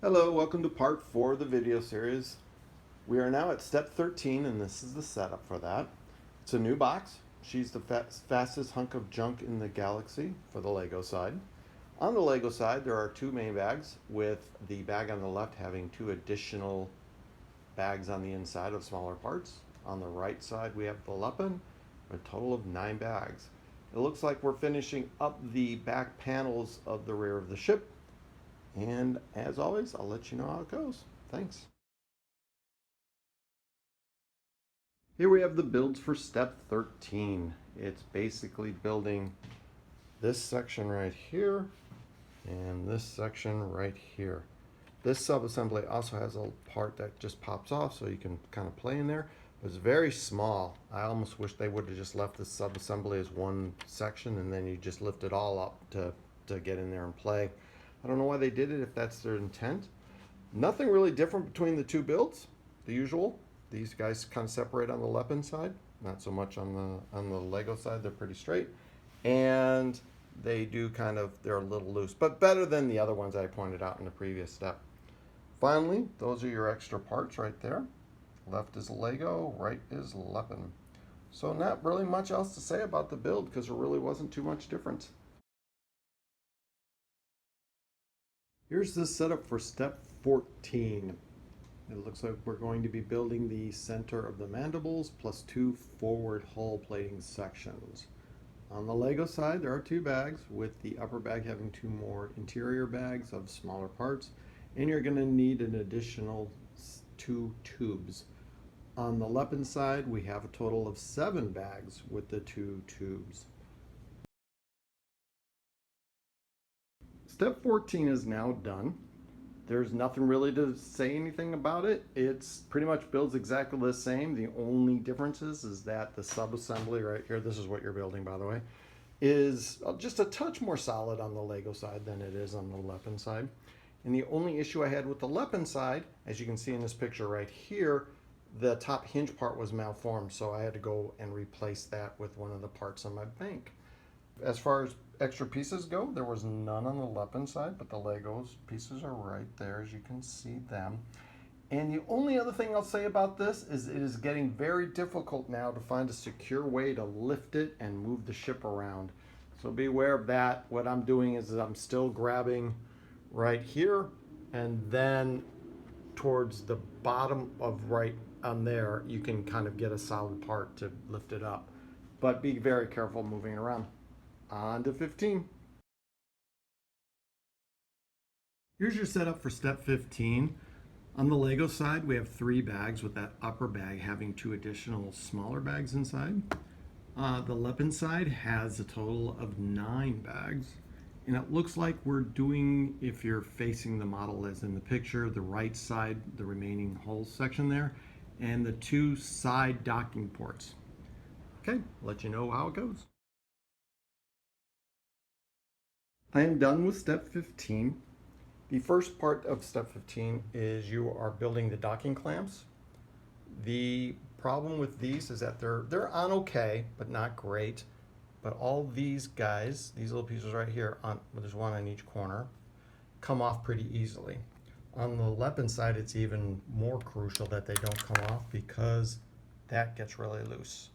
Hello, welcome to part 4 of the video series. We are now at step 13 and this is the setup for that. It's a new box. She's the fastest hunk of junk in the galaxy for the Lego side. On the Lego side there are two main bags, with the bag on the left having two additional bags on the inside of smaller parts. On the right side we have the Lepin, a total of 9 bags. It looks like we're finishing up the back panels of the rear of the ship. And as always, I'll let you know how it goes. Thanks. Here we have the builds for step 13. It's basically building this section right here and this section right here. This sub-assembly also has a part that just pops off so you can kind of play in there. But it's very small. I almost wish they would have just left this sub-assembly as one section and then you just lift it all up to get in there and play. I don't know why they did it if that's their intent. Nothing really different between the two builds. The usual. These guys kind of separate on the Lepin side, not so much on the Lego side. They're pretty straight, and they do they're a little loose, but better than the other ones I pointed out in the previous step. Finally, those are your extra parts right there. Left is Lego, right is Lepin. So not really much else to say about the build because there really wasn't too much difference. Here's the setup for step 14. It looks like we're going to be building the center of the mandibles plus 2 forward hull plating sections. On the Lego side, there are 2 bags, with the upper bag having 2 more interior bags of smaller parts, and you're going to need an additional 2 tubes. On the Lepin side, we have a total of 7 bags with the 2 tubes. Step 14 is now done. There's nothing really to say anything about it. It's pretty much builds exactly the same. The only difference is that the sub-assembly right here, this is what you're building by the way, is just a touch more solid on the Lego side than it is on the Lepin side. And the only issue I had with the Lepin side, as you can see in this picture right here, the top hinge part was malformed, so I had to go and replace that with one of the parts on my bank. As far as extra pieces go, there was none on the Lepin side, but the Legos pieces are right there, as you can see them. And the only other thing I'll say about this is it is getting very difficult now to find a secure way to lift it and move the ship around. So be aware of that. What I'm doing is I'm still grabbing right here, and then towards the bottom of right on there, you can kind of get a solid part to lift it up. But be very careful moving it around. On to 15. Here's your setup for step 15. On the Lego side, we have 3 bags, with that upper bag having 2 additional smaller bags inside. The Lepin side has a total of 9 bags. And it looks like we're doing, if you're facing the model as in the picture, the right side, the remaining hull section there, and the 2 side docking ports. Okay, let you know how it goes. I am done with step 15. The first part of step 15 is you are building the docking clamps. The problem with these is that they're on okay, but not great. But all these guys, these little pieces right here, there's one on each corner, come off pretty easily. On the Lepin side, it's even more crucial that they don't come off because that gets really loose.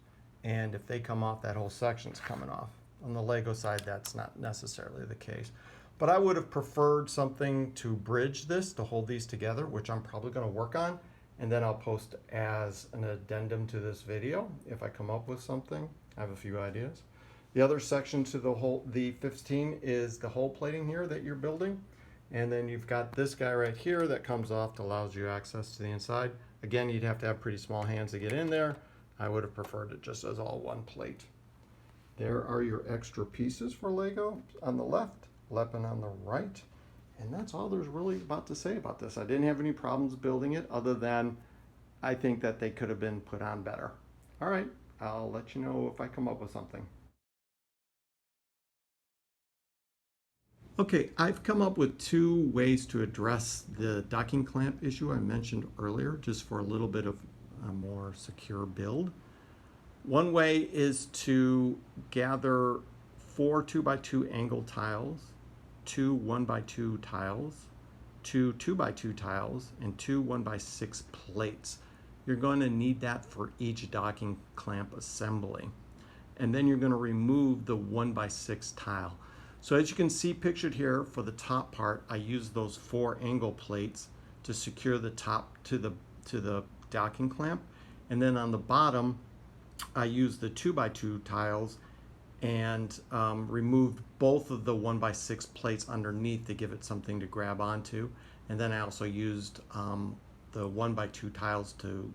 And if they come off, that whole section's coming off. On the Lego side, that's not necessarily the case. But I would have preferred something to bridge this, to hold these together, which I'm probably going to work on. And then I'll post as an addendum to this video if I come up with something. I have a few ideas. The other section to the 15 is the hull plating here that you're building. And then you've got this guy right here that comes off that allows you access to the inside. Again, you'd have to have pretty small hands to get in there. I would have preferred it just as all one plate. There are your extra pieces for Lego on the left, Lepin on the right. And that's all there's really about to say about this. I didn't have any problems building it, other than I think that they could have been put on better. All right, I'll let you know if I come up with something. Okay, I've come up with 2 ways to address the docking clamp issue I mentioned earlier, just for a little bit of a more secure build. One way is to gather 4 2x2 angle tiles, 2 1x2 tiles, 2 2x2 tiles and 2 1x6 plates. You're going to need that for each docking clamp assembly. And then you're going to remove the 1x6 tile. So as you can see pictured here, for the top part, I used those 4 angle plates to secure the top to the docking clamp. And then on the bottom, I used the 2x2 tiles and removed both of the 1x6 plates underneath to give it something to grab onto. And then I also used the 1x2 tiles to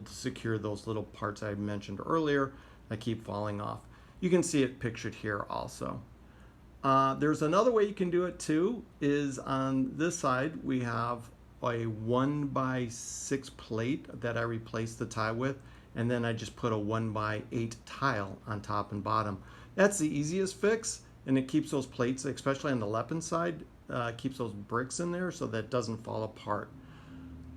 secure those little parts I mentioned earlier that keep falling off. You can see it pictured here also. There's another way you can do it too, is on this side we have a 1x6 plate that I replaced the tile with, and then I just put a 1x8 tile on top and bottom. That's the easiest fix, and it keeps those plates, especially on the Lepin side, keeps those bricks in there so that it doesn't fall apart.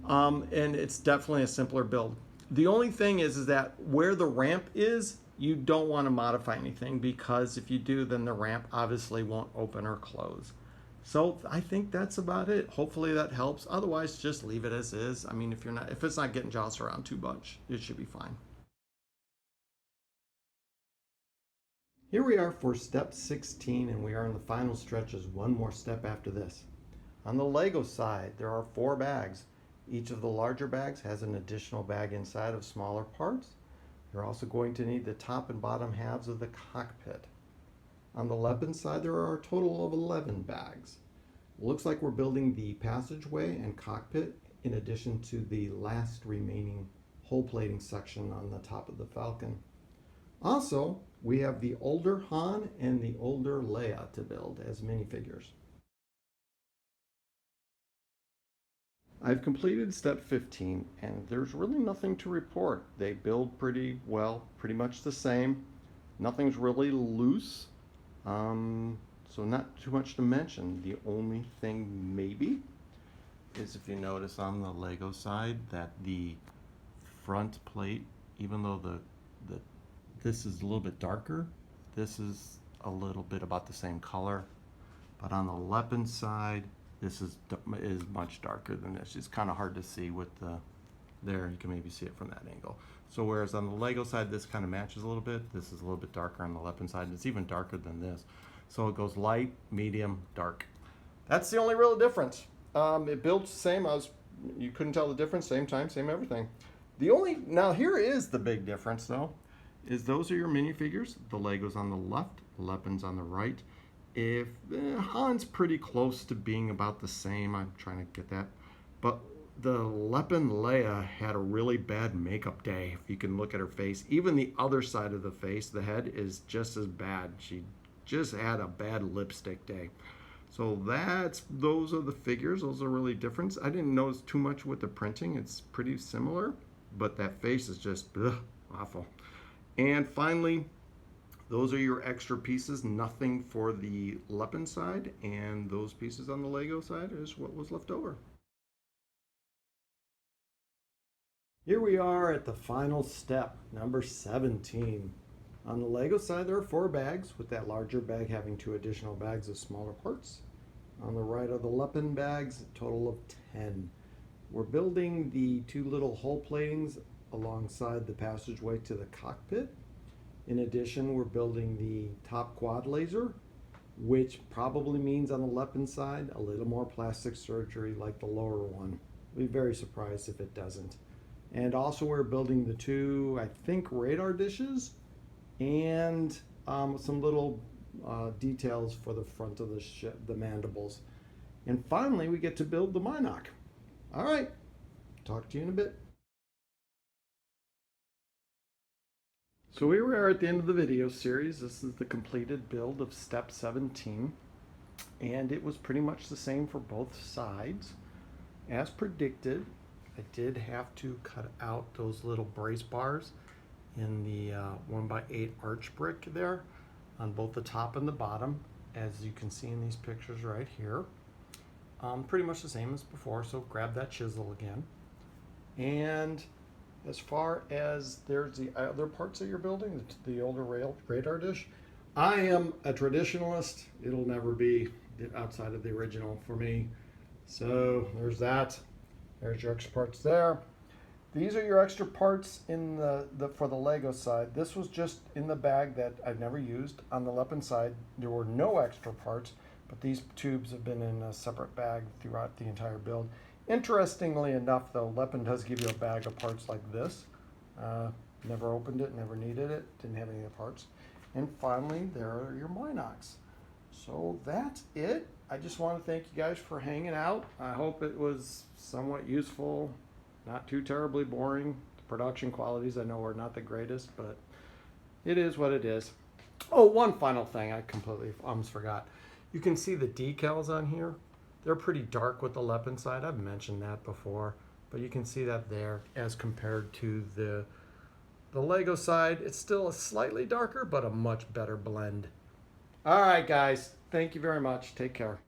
And it's definitely a simpler build. The only thing is that where the ramp is, you don't want to modify anything, because if you do, then the ramp obviously won't open or close. So I think that's about it. Hopefully that helps. Otherwise, just leave it as is. I mean, if it's not getting jostled around too much, it should be fine. Here we are for step 16, and we are in the final stretches. One more step after this. On the Lego side, there are 4 bags. Each of the larger bags has an additional bag inside of smaller parts. You're also going to need the top and bottom halves of the cockpit. On the Lepin side, there are a total of 11 bags. It looks like we're building the passageway and cockpit in addition to the last remaining hull plating section on the top of the Falcon. Also, we have the older Han and the older Leia to build as minifigures. I've completed step 15, and there's really nothing to report. They build pretty well, pretty much the same. Nothing's really loose, so not too much to mention. The only thing maybe is, if you notice on the Lego side, that the front plate, even though this is a little bit darker, this is a little bit about the same color, but on the Lepin side, this is much darker than this. It's kind of hard to see with there. You can maybe see it from that angle. So whereas on the Lego side, this kind of matches a little bit. This is a little bit darker on the Lepin side. And it's even darker than this. So it goes light, medium, dark. That's the only real difference. It builds the same. You couldn't tell the difference. Same time, same everything. Now here is the big difference though, is those are your minifigures. The Lego's on the left, Lepin's on the right. If Han's pretty close to being about the same, I'm trying to get that, but the Lepin Leia had a really bad makeup day. If you can look at her face, even the other side of the face, the head, is just as bad. She just had a bad lipstick day. So those are the figures. Those are really different. I didn't notice too much with the printing. It's pretty similar, but that face is just awful. And finally, those are your extra pieces, nothing for the Lepin side, and those pieces on the Lego side is what was left over. Here we are at the final step, number 17. On the Lego side, there are 4 bags, with that larger bag having 2 additional bags of smaller parts. On the right are the Lepin bags, a total of 10. We're building the 2 little hull platings alongside the passageway to the cockpit. In addition, we're building the top quad laser, which probably means on the Lepin side a little more plastic surgery like the lower one. I'd be very surprised if it doesn't. And also we're building the 2, I think, radar dishes and some little details for the front of the ship, the mandibles. And finally, we get to build the Minoc. All right, talk to you in a bit. So here we are at the end of the video series. This is the completed build of step 17, and it was pretty much the same for both sides. As predicted, I did have to cut out those little brace bars in the 1x8 arch brick there on both the top and the bottom, as you can see in these pictures right here. Pretty much the same as before, so grab that chisel again. And as far as there's the other parts that you're building, the older radar dish, I am a traditionalist. It'll never be outside of the original for me. So there's that. There's your extra parts there. These are your extra parts in for the Lego side. This was just in the bag that I've never used. On the Lepin side, there were no extra parts, but these tubes have been in a separate bag throughout the entire build. Interestingly enough, though, Lepin does give you a bag of parts like this. Never opened it, never needed it, didn't have any of the parts. And finally, there are your Minox. So that's it. I just want to thank you guys for hanging out. I hope it was somewhat useful, not too terribly boring. The production qualities I know are not the greatest, but it is what it is. Oh, one final thing I completely almost forgot. You can see the decals on here. They're pretty dark with the Lepin side. I've mentioned that before, but you can see that there as compared to the Lego side. It's still a slightly darker, but a much better blend. All right, guys. Thank you very much. Take care.